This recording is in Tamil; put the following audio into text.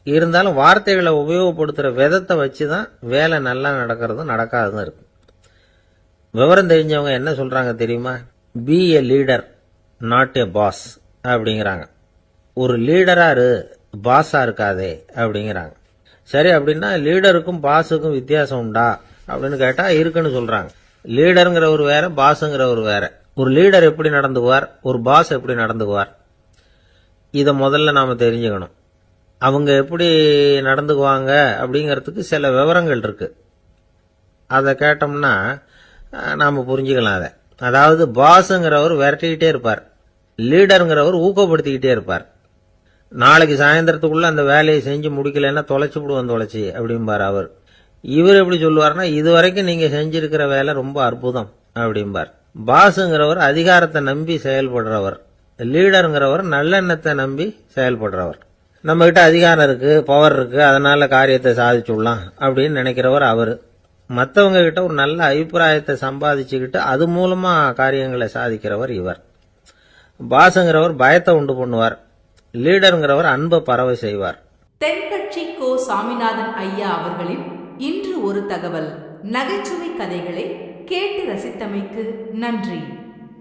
இருந்தாலும் வார்த்தைகளை உபயோகப்படுத்துகிற விதத்தை வச்சு தான் வேலை நல்லா நடக்கிறதும் நடக்காததும் இருக்கு. விவரம் தெரிஞ்சவங்க என்ன சொல்றாங்க தெரியுமா? Be a leader not a boss அப்படிங்கிறாங்க. ஒரு லீடரா இரு, பாஸா இருக்காதே அப்படிங்கிறாங்க. சரி, அப்படின்னா லீடருக்கும் பாஸுக்கும் வித்தியாசம் உண்டா அப்படின்னு கேட்டா இருக்குன்னு சொல்றாங்க. லீடருங்கிறவர் வேற, பாஸுங்கிறவர் வேற. ஒரு லீடர் எப்படி நடந்துக்குவார், ஒரு பாஸ் எப்படி நடந்துக்குவார், இதை முதல்ல நாம தெரிஞ்சுக்கணும். அவங்க எப்படி நடந்துக்குவாங்க அப்படிங்கிறதுக்கு சில விவரங்கள் இருக்கு. அதை கேட்டோம்னா நாம புரிஞ்சுக்கலாம். அதை அதாவது பாஸுங்கிறவர் விரட்டிக்கிட்டே இருப்பார், லீடருங்கிறவர் ஊக்கப்படுத்திக்கிட்டே இருப்பார். நாளைக்கு சாயந்தரத்துக்குள்ள அந்த வேலையை செஞ்சு முடிக்கலன்னா தொலைச்சு விடுவோம் தொலைச்சி அப்படிம்பார் அவர். இவர் எப்படி சொல்லுவார்னா, இதுவரைக்கும் நீங்க செஞ்சிருக்கிற வேலை ரொம்ப அற்புதம் அப்படிம்பார். பாஸுங்கிறவர் அதிகாரத்தை நம்பி செயல்படுறவர், லீடருங்கிறவர் நல்லெண்ணத்தை நம்பி செயல்படுறவர். நம்ம கிட்ட அதிகாரம் இருக்கு, பவர் இருக்கு, அதனால காரியத்தை சாதிச்சுடலாம் அப்படின்னு நினைக்கிறவர் அவரு. மற்றவங்க கிட்ட ஒரு நல்ல அபிப்பிராயத்தை சம்பாதிச்சுக்கிட்டு அது மூலமா காரியங்களை சாதிக்கிறவர் இவர். பாஸுங்கிறவர் பயத்தை உண்டு பண்ணுவார், லீடருங்கிறவர் அன்பை பரவ செய்வார். தென்கட்சி கோ சாமிநாதன் ஐயா அவர்களின் இன்று ஒரு தகவல் நகைச்சுவை கதைகளை கேட்டு ரசித்தமைக்கு நன்றி.